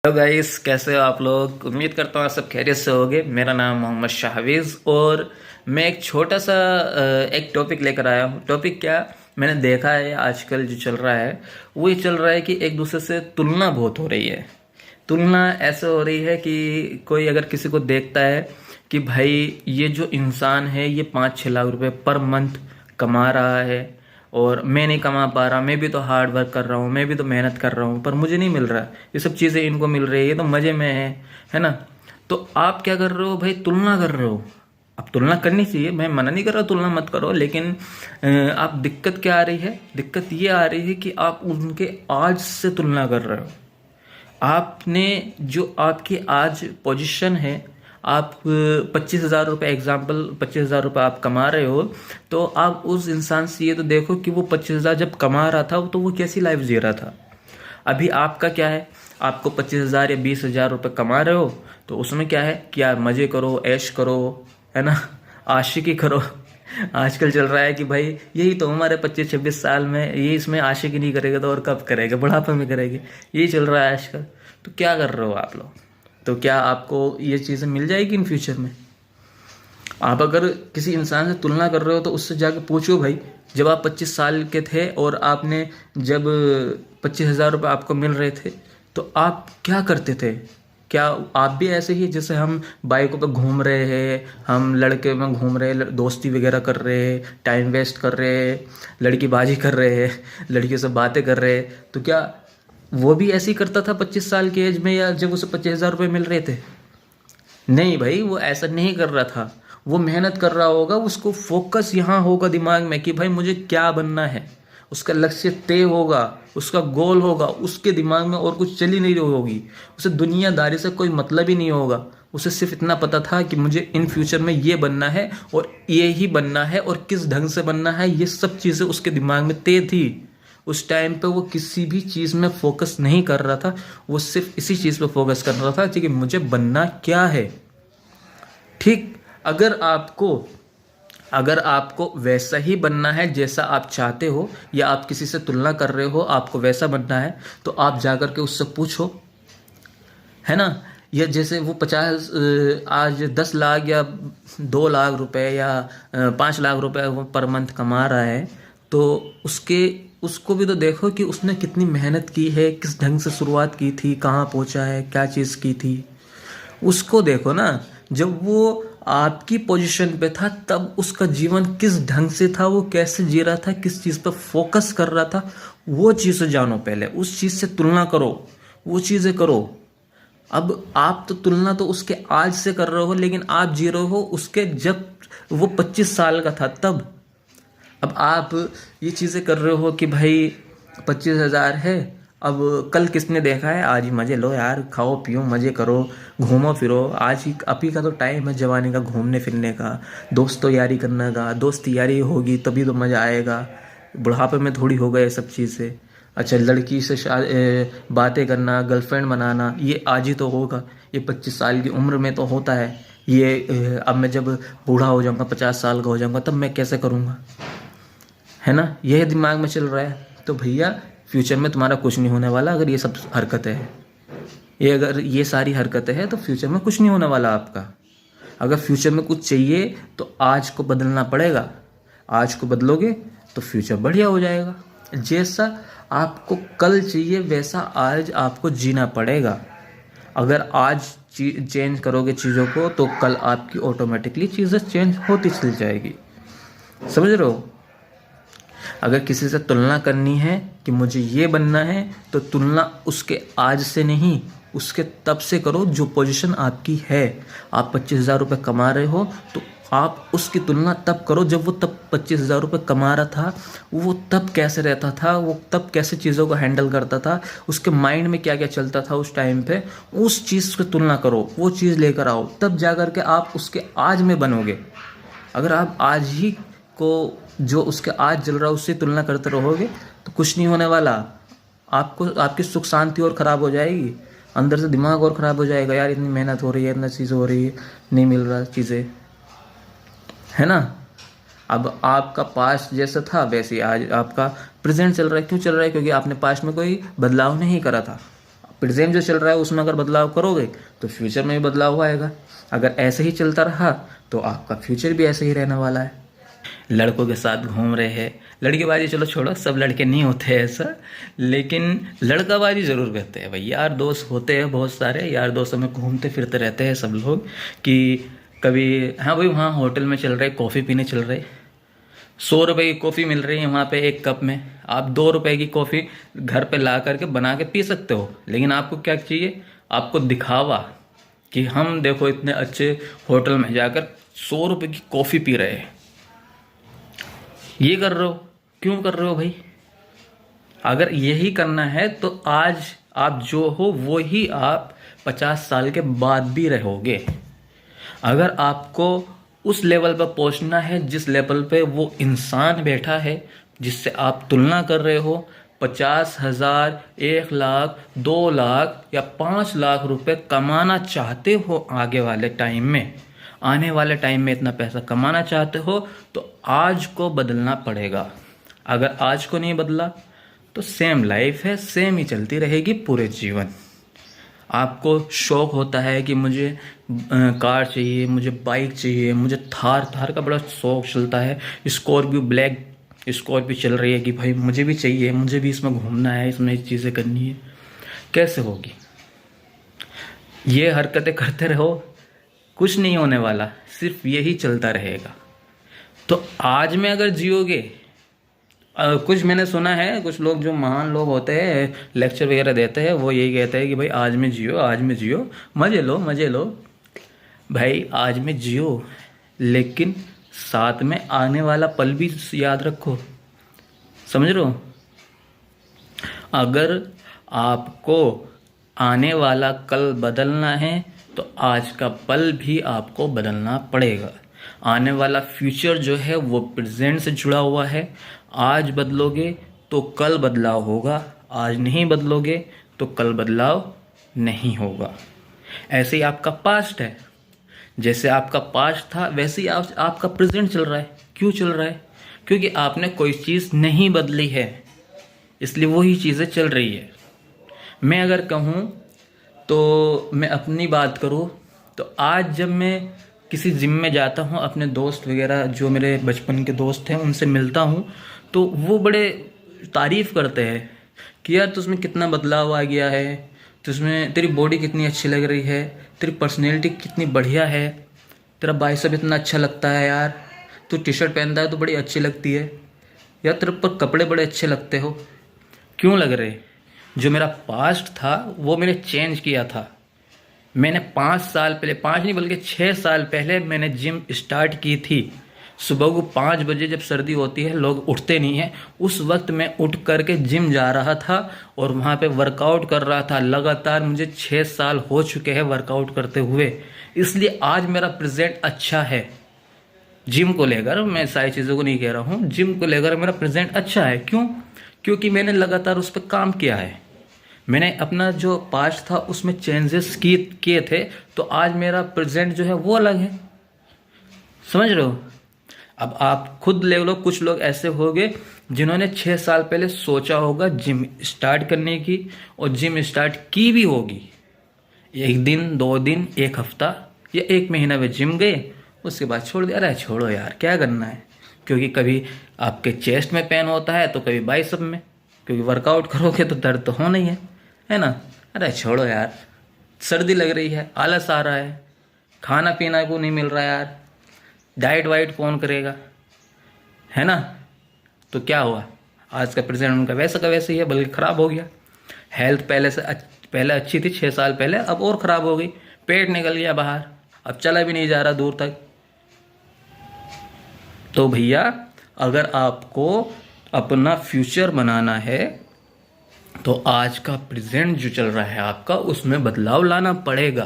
Hello guys, कैसे हो आप लोग। उम्मीद करता हूँ आप सब खैरियत से होगे। मेरा नाम मोहम्मद शाहवीज़ और मैं एक छोटा सा एक टॉपिक लेकर आया हूँ। टॉपिक क्या, मैंने देखा है आजकल जो चल रहा है वो ये चल रहा है कि एक दूसरे से तुलना बहुत हो रही है। तुलना ऐसे हो रही है कि कोई अगर किसी को देखता है कि भाई ये जो इंसान है ये 5-6 लाख रुपए पर मंथ कमा रहा है और मैं नहीं कमा पा रहा, मैं भी तो हार्ड वर्क कर रहा हूँ, मैं भी तो मेहनत कर रहा हूँ, पर मुझे नहीं मिल रहा। ये सब चीज़ें इनको मिल रही है, ये तो मज़े में है ना। तो आप क्या कर रहे हो भाई, तुलना कर रहे हो। अब तुलना करनी चाहिए, मैं मना नहीं कर रहा तुलना मत करो, लेकिन आप दिक्कत क्या आ रही है, दिक्कत ये आ रही है कि आप उनके आज से तुलना कर रहे हो। आपने जो आपकी आज पोजीशन है, आप 25,000 रुपये, एग्जाम्पल 25,000 रुपये आप कमा रहे हो, तो आप उस इंसान से ये तो देखो कि वो 25,000 जब कमा रहा था तो वो कैसी लाइफ जी रहा था। अभी आपका क्या है, आपको 25,000 या 20,000 रुपये कमा रहे हो तो उसमें क्या है कि यार मज़े करो, ऐश करो, है ना, आशिकी करो। आजकल चल रहा है कि भाई यही तो हमारे 25-26 साल में, ये इसमें आशिकी नहीं करेगा तो और कब करेगा, बुढ़ापे में करेंगे। यही चल रहा है आजकल। तो क्या कर रहे हो आप लोग, तो क्या आपको ये चीज़ें मिल जाएगी इन फ्यूचर में। आप अगर किसी इंसान से तुलना कर रहे हो तो उससे जाके पूछो भाई, जब आप 25 साल के थे और आपने जब 25,000 रुपये आपको मिल रहे थे तो आप क्या करते थे। क्या आप भी ऐसे ही जैसे हम बाइकों पे घूम रहे हैं, हम लड़के में घूम रहे हैं, दोस्ती वगैरह कर रहे हैं, टाइम वेस्ट कर रहे हैं, लड़की बाजी कर रहे हैं, लड़कियों से बातें कर रहे हैं, तो क्या वो भी ऐसे ही करता था 25 साल की एज में, या जब उसे 25,000 रुपये मिल रहे थे। नहीं भाई, वो ऐसा नहीं कर रहा था, वो मेहनत कर रहा होगा, उसको फोकस यहाँ होगा दिमाग में कि भाई मुझे क्या बनना है, उसका लक्ष्य तय होगा, उसका गोल होगा, उसके दिमाग में और कुछ चल ही नहीं रही होगी, उसे दुनियादारी से कोई मतलब ही नहीं होगा। उसे सिर्फ इतना पता था कि मुझे इन फ्यूचर में ये बनना है और ये ही बनना है और किस ढंग से बनना है, ये सब चीज़ें उसके दिमाग में तय थी। उस टाइम पे वो किसी भी चीज़ में फोकस नहीं कर रहा था, वो सिर्फ इसी चीज़ पे फोकस कर रहा था कि मुझे बनना क्या है। ठीक, अगर आपको वैसा ही बनना है जैसा आप चाहते हो, या आप किसी से तुलना कर रहे हो आपको वैसा बनना है, तो आप जाकर के उससे पूछो, है ना। या जैसे वो 50 आज 10 लाख या 2 लाख रुपए या 5 लाख रुपए वो पर मंथ कमा रहा है, तो उसको भी तो देखो कि उसने कितनी मेहनत की है, किस ढंग से शुरुआत की थी, कहाँ पहुँचा है, क्या चीज़ की थी, उसको देखो ना। जब वो आपकी पोजीशन पे था तब उसका जीवन किस ढंग से था, वो कैसे जी रहा था, किस चीज़ पर फोकस कर रहा था, वो चीज़ें जानो पहले, उस चीज़ से तुलना करो, वो चीज़ें करो। अब आप तो तुलना तो उसके आज से कर रहे हो, लेकिन आप जी रहे हो उसके जब वो 25 साल का था तब। अब आप ये चीज़ें कर रहे हो कि भाई 25,000 है, अब कल किसने देखा है, आज ही मज़े लो यार, खाओ पियो मज़े करो, घूमो फिरो, आज ही अभी का तो टाइम है जवानी का, घूमने फिरने का, दोस्तों यारी करने का, दोस्ती यारी होगी तभी तो मज़ा आएगा, बुढ़ापे में थोड़ी होगा ये सब चीज़ें। अच्छा, लड़की से बातें करना, गर्लफ्रेंड बनाना, ये आज ही तो होगा, ये 25 साल की उम्र में तो होता है ये। अब मैं जब बूढ़ा हो जाऊंगा, 50 साल का हो जाऊंगा, तब मैं कैसे करूंगा, है ना, यह दिमाग में चल रहा है। तो भैया फ्यूचर में तुम्हारा कुछ नहीं होने वाला अगर ये सब हरकतें हैं, अगर ये सारी हरकतें हैं तो फ्यूचर में कुछ नहीं होने वाला आपका। अगर फ्यूचर में कुछ चाहिए तो आज को बदलना पड़ेगा, आज को बदलोगे तो फ्यूचर बढ़िया हो जाएगा। जैसा आपको कल चाहिए वैसा आज आपको जीना पड़ेगा। अगर आज चेंज करोगे चीज़ों को तो कल आपकी ऑटोमेटिकली चीज़ें चेंज होती चली जाएगी, समझ रहे हो। अगर किसी से तुलना करनी है कि मुझे ये बनना है, तो तुलना उसके आज से नहीं, उसके तब से करो जो पोजीशन आपकी है। आप 25,000 रुपये कमा रहे हो तो आप उसकी तुलना तब करो जब वो तब 25,000 रुपये कमा रहा था, वो तब कैसे रहता था, वो तब कैसे चीज़ों को हैंडल करता था, उसके माइंड में क्या क्या चलता था उस टाइम पे, उस चीज़ की तुलना करो, वो चीज़ लेकर आओ, तब जा कर के आप उसके आज में बनोगे। अगर आप आज ही को जो उसके आज चल रहा है उससे तुलना करते रहोगे तो कुछ नहीं होने वाला। आपको आपकी सुख शांति और ख़राब हो जाएगी, अंदर से दिमाग और ख़राब हो जाएगा, यार इतनी मेहनत हो रही है, इतना चीज़ हो रही है, नहीं मिल रहा चीज़ें, है ना। अब आपका पास्ट जैसा था वैसे आज आपका प्रेजेंट चल रहा है। क्यों चल रहा है, क्योंकि आपने पास्ट में कोई बदलाव नहीं करा था। प्रेजेंट जो चल रहा है उसमें अगर बदलाव करोगे तो फ्यूचर में भी बदलाव आएगा। अगर ऐसे ही चलता रहा तो आपका फ्यूचर भी ऐसे ही रहने वाला है। लड़कों के साथ घूम रहे हैं, लड़केबाजी चलो छोड़ो, सब लड़के नहीं होते ऐसा, लेकिन लड़काबाजी ज़रूर करते हैं भाई। यार दोस्त होते हैं बहुत सारे, यार दोस्तों में घूमते फिरते रहते हैं सब लोग कि कभी हाँ भाई वहाँ होटल में चल रहे कॉफ़ी पीने चल रहे, 100 रुपये की कॉफ़ी मिल रही है वहाँ पे एक कप में, आप 2 रुपये की कॉफ़ी घर पे ला करके बना के पी सकते हो। लेकिन आपको क्या चाहिए, आपको दिखावा कि हम देखो इतने अच्छे होटल में जाकर 100 रुपये की कॉफ़ी पी रहे हैं। ये कर रहे हो, क्यों कर रहे हो भाई? अगर यही करना है तो आज आप जो हो वो ही आप 50 साल के बाद भी रहोगे। अगर आपको उस लेवल पर पहुंचना है जिस लेवल पे वो इंसान बैठा है जिससे आप तुलना कर रहे हो, 50,000, 1 लाख, 2 लाख या 5 लाख रुपए कमाना चाहते हो आगे वाले टाइम में, आने वाले टाइम में इतना पैसा कमाना चाहते हो तो आज को बदलना पड़ेगा। अगर आज को नहीं बदला तो सेम लाइफ है, सेम ही चलती रहेगी पूरे जीवन। आपको शौक़ होता है कि मुझे कार चाहिए, मुझे बाइक चाहिए, मुझे थार का बड़ा शौक़ चलता है, स्कॉर्पियो ब्लैक स्कॉर्पियो चल रही है कि भाई मुझे भी चाहिए, मुझे भी इसमें घूमना है, इसमें चीज़ें करनी है। कैसे होगी? ये हरकतें करते रहो, कुछ नहीं होने वाला, सिर्फ यही चलता रहेगा। तो आज में अगर जियोगे, कुछ मैंने सुना है कुछ लोग जो महान लोग होते हैं लेक्चर वगैरह देते हैं वो यही कहते हैं कि भाई आज में जियो, आज में जियो, मज़े लो मज़े लो। भाई आज में जियो लेकिन साथ में आने वाला पल भी याद रखो, समझ रहे हो? अगर आपको आने वाला कल बदलना है तो आज का पल भी आपको बदलना पड़ेगा। आने वाला फ्यूचर जो है वो प्रेजेंट से जुड़ा हुआ है। आज बदलोगे तो कल बदलाव होगा, आज नहीं बदलोगे तो कल बदलाव नहीं होगा। ऐसे ही आपका पास्ट है, जैसे आपका पास्ट था वैसे ही आपका प्रेजेंट चल रहा है। क्यों चल रहा है? क्योंकि आपने कोई चीज़ नहीं बदली है, इसलिए वही चीज़ें चल रही है। मैं अगर कहूँ तो मैं अपनी बात करूँ तो आज जब मैं किसी जिम में जाता हूँ, अपने दोस्त वगैरह जो मेरे बचपन के दोस्त हैं उनसे मिलता हूँ तो वो बड़े तारीफ़ करते हैं कि यार तुझमें कितना बदलाव आ गया है, तुझमें तेरी बॉडी कितनी अच्छी लग रही है, तेरी पर्सनैलिटी कितनी बढ़िया है, तेरा बाइसेप इतना अच्छा लगता है यार, तू टी शर्ट पहनता है तो बड़ी अच्छी लगती है यार, तेरे पर कपड़े बड़े अच्छे लगते हो। क्यों लग रहे? जो मेरा पास्ट था वो मैंने चेंज किया था। मैंने 5 साल पहले, 5 नहीं बल्कि 6 साल पहले मैंने जिम स्टार्ट की थी। सुबह को 5 बजे जब सर्दी होती है, लोग उठते नहीं हैं, उस वक्त मैं उठ करके जिम जा रहा था और वहाँ पे वर्कआउट कर रहा था। लगातार मुझे 6 साल हो चुके हैं वर्कआउट करते हुए, इसलिए आज मेरा प्रेजेंट अच्छा है। जिम को लेकर मैं सारी चीज़ों को नहीं कह रहा हूँ, जिम को लेकर मेरा प्रेजेंट अच्छा है। क्यों? क्योंकि मैंने लगातार उस पर काम किया है। मैंने अपना जो पास्ट था उसमें चेंजेस किए थे, तो आज मेरा प्रेजेंट जो है वो अलग है। समझ रहे हो? अब आप खुद ले लो, कुछ लोग ऐसे होंगे जिन्होंने 6 साल पहले सोचा होगा जिम स्टार्ट करने की और जिम स्टार्ट की भी होगी। 1 दिन, 2 दिन, 1 हफ्ता या 1 महीना में जिम गए, उसके बाद छोड़ दिया। अरे छोड़ो यार, क्या करना है? क्योंकि कभी आपके चेस्ट में पेन होता है तो कभी बाइसेप में, क्योंकि वर्कआउट करोगे तो दर्द तो होना ही है ना? अरे छोड़ो यार, सर्दी लग रही है, आलस आ रहा है, खाना पीना को नहीं मिल रहा यार, डाइट वाइट कौन करेगा, है ना? तो क्या हुआ? आज का प्रेजेंट उनका वैसा का वैसे ही है, बल्कि ख़राब हो गया। हेल्थ पहले अच्छी थी 6 साल पहले, अब और ख़राब हो गई। पेट निकल गया बाहर, अब चला भी नहीं जा रहा दूर तक। तो भैया अगर आपको अपना फ्यूचर बनाना है तो आज का प्रेजेंट जो चल रहा है आपका, उसमें बदलाव लाना पड़ेगा।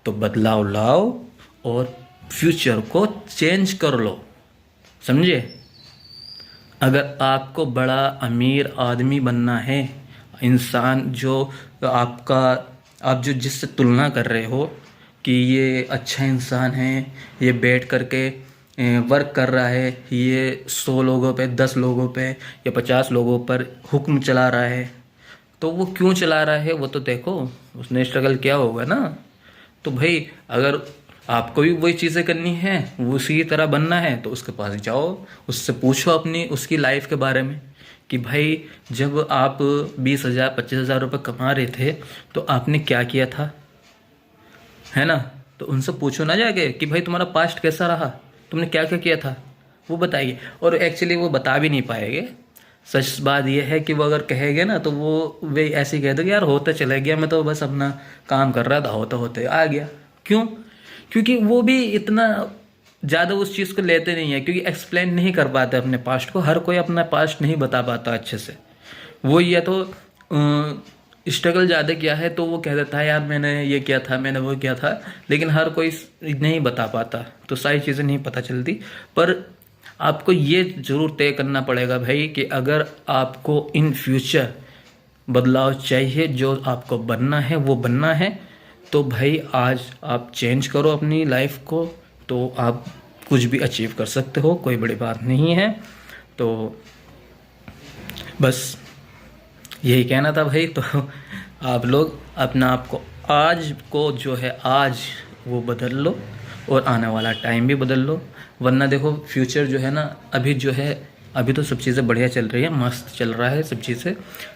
तो बदलाव लाओ और फ्यूचर को चेंज कर लो, समझे? अगर आपको बड़ा अमीर आदमी बनना है, इंसान जो आप जो जिससे तुलना कर रहे हो कि ये अच्छा इंसान है, ये बैठ करके वर्क कर रहा है, ये 100 लोगों पे, 10 लोगों पे या 50 लोगों पर हुक्म चला रहा है, तो वो क्यों चला रहा है वो तो देखो, उसने स्ट्रगल किया होगा ना। तो भाई अगर आपको भी वही चीज़ें करनी है, वो उसी तरह बनना है, तो उसके पास जाओ, उससे पूछो अपनी उसकी लाइफ के बारे में कि भाई जब आप 20,000 25,000 रुपये कमा रहे थे तो आपने क्या किया था, है ना। तो उनसे पूछो ना जाके कि भाई तुम्हारा पास्ट कैसा रहा, तुमने क्या क्या किया था, वो बताइए। और एक्चुअली वो बता भी नहीं पाएंगे। सच बात यह है कि वो अगर कहेंगे ना तो वे ऐसे ही कह देंगे यार होता चला गया, मैं तो बस अपना काम कर रहा था, होता होते आ गया। क्यों? क्योंकि वो भी इतना ज़्यादा उस चीज़ को लेते नहीं है, क्योंकि एक्सप्लेन नहीं कर पाते अपने पास्ट को। हर कोई अपना पास्ट नहीं बता पाता अच्छे से। वो या तो स्ट्रगल ज़्यादा किया है तो वो कह देता है यार मैंने ये किया था, मैंने वो किया था, लेकिन हर कोई नहीं बता पाता, तो सारी चीज़ें नहीं पता चलती। पर आपको ये ज़रूर तय करना पड़ेगा भाई कि अगर आपको इन फ्यूचर बदलाव चाहिए, जो आपको बनना है वो बनना है, तो भाई आज आप चेंज करो अपनी लाइफ को, तो आप कुछ भी अचीव कर सकते हो, कोई बड़ी बात नहीं है। तो बस यही कहना था भाई। तो आप लोग अपना आप को आज को जो है आज वो बदल लो और आने वाला टाइम भी बदल लो, वरना देखो फ्यूचर जो है ना, अभी जो है अभी तो सब चीज़ें बढ़िया चल रही है, मस्त चल रहा है सब चीज़ें,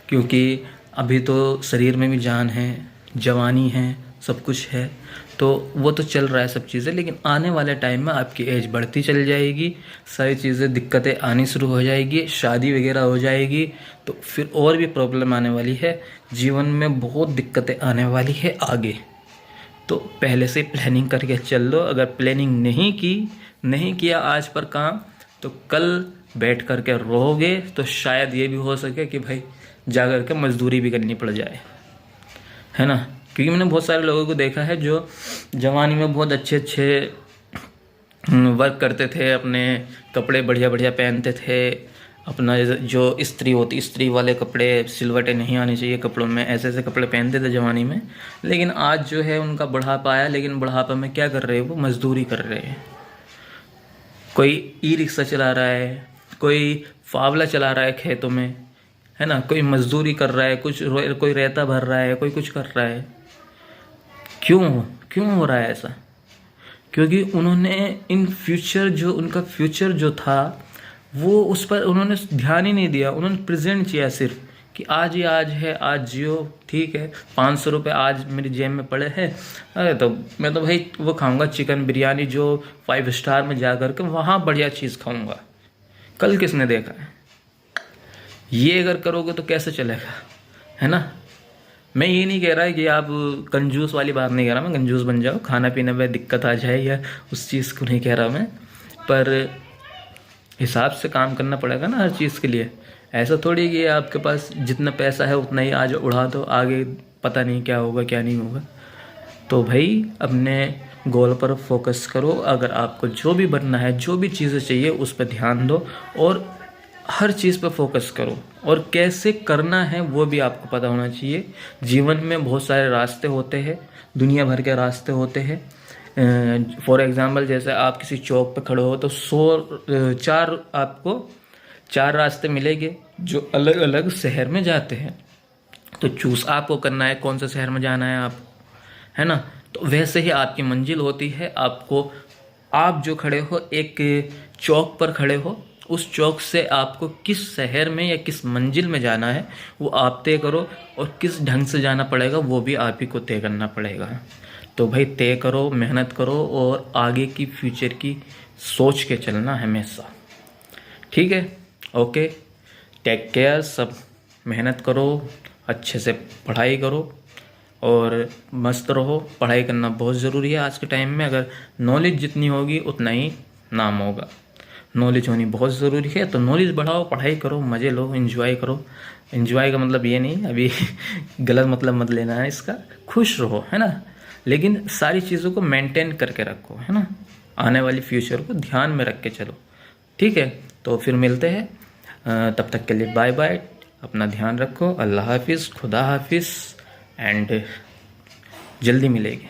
क्योंकि अभी तो शरीर में भी जान है, जवानी है, सब कुछ है, तो वो तो चल रहा है सब चीज़ें। लेकिन आने वाले टाइम में आपकी एज बढ़ती चल जाएगी, सारी चीज़ें दिक्कतें आनी शुरू हो जाएगी, शादी वगैरह हो जाएगी, तो फिर और भी प्रॉब्लम आने वाली है, जीवन में बहुत दिक्कतें आने वाली है आगे। तो पहले से प्लानिंग करके चल लो। अगर प्लानिंग नहीं किया आज पर काम, तो कल बैठ कर के रोओगे तो शायद ये भी हो सके कि भाई जा कर के मजदूरी भी करनी पड़ जाए, है ना। क्योंकि मैंने बहुत सारे लोगों को देखा है जो जवानी में बहुत अच्छे वर्क करते थे, अपने कपड़े बढ़िया बढ़िया पहनते थे, अपना जो स्त्री होती, स्त्री वाले कपड़े, सिलवटें नहीं आनी चाहिए कपड़ों में, ऐसे ऐसे कपड़े पहनते थे जवानी में। लेकिन आज जो है उनका बुढ़ापा आया, लेकिन बुढ़ापा में क्या कर रहे हैं, वो मजदूरी कर रहे हैं। कोई ई रिक्शा चला रहा है, कोई फावला चला रहा है खेतों में, है ना, कोई मजदूरी कर रहा है, कोई रेता भर रहा है, कोई कुछ कर रहा है। क्यों हो रहा है ऐसा? क्योंकि उन्होंने उनका फ्यूचर जो था वो उस पर उन्होंने ध्यान ही नहीं दिया। उन्होंने प्रेजेंट किया सिर्फ कि आज ही आज है, आज जियो, ठीक है, 500 रुपये आज मेरी जेब में पड़े हैं, अरे तो मैं तो भाई वो खाऊंगा चिकन बिरयानी जो 5 स्टार में जा कर के वहाँ बढ़िया चीज़ खाऊंगा। कल किसने देखा है? ये अगर करोगे तो कैसे चलेगा, है ना। मैं ये नहीं कह रहा है कि आप कंजूस वाली बात नहीं कह रहा, मैं कंजूस बन जाओ, खाना पीने में दिक्कत आ जाए, या उस चीज़ को नहीं कह रहा मैं, पर हिसाब से काम करना पड़ेगा ना हर चीज़ के लिए। ऐसा थोड़ी कि आपके पास जितना पैसा है उतना ही आज उड़ा दो, आगे पता नहीं क्या होगा क्या नहीं होगा। तो भाई अपने गोल पर फोकस करो। अगर आपको जो भी बनना है, जो भी चीज़ें चाहिए, उस पर ध्यान दो और हर चीज़ पर फोकस करो। और कैसे करना है वो भी आपको पता होना चाहिए। जीवन में बहुत सारे रास्ते होते हैं, दुनिया भर के रास्ते होते हैं। फॉर एग्ज़ाम्पल जैसे आप किसी चौक पे खड़े हो तो आपको 4 रास्ते मिलेंगे जो अलग अलग शहर में जाते हैं। तो चूज़ आपको करना है कौन से शहर में जाना है आप, है ना। तो वैसे ही आपकी मंजिल होती है। आप जो खड़े हो एक चौक पर खड़े हो, उस चौक से आपको किस शहर में या किस मंजिल में जाना है वो आप तय करो, और किस ढंग से जाना पड़ेगा वो भी आप ही को तय करना पड़ेगा। तो भाई तय करो, मेहनत करो और आगे की फ्यूचर की सोच के चलना हमेशा, ठीक है। Okay, take care. सब मेहनत करो, अच्छे से पढ़ाई करो और मस्त रहो। पढ़ाई करना बहुत ज़रूरी है आज के टाइम में। अगर नॉलेज जितनी होगी उतना ही नाम होगा। नॉलेज होनी बहुत ज़रूरी है, तो नॉलेज बढ़ाओ, पढ़ाई करो, मज़े लो, एंजॉय करो। एंजॉय का मतलब ये नहीं अभी गलत मतलब मत लेना है इसका, खुश रहो, है ना, लेकिन सारी चीज़ों को मेंटेन करके रखो, है ना। आने वाली फ्यूचर को ध्यान में रख के चलो, ठीक है। तो फिर मिलते हैं, तब तक के लिए बाय बाय। अपना ध्यान रखो, अल्लाह हाफिज़, खुदा हाफिज़, एंड जल्दी मिलेंगे।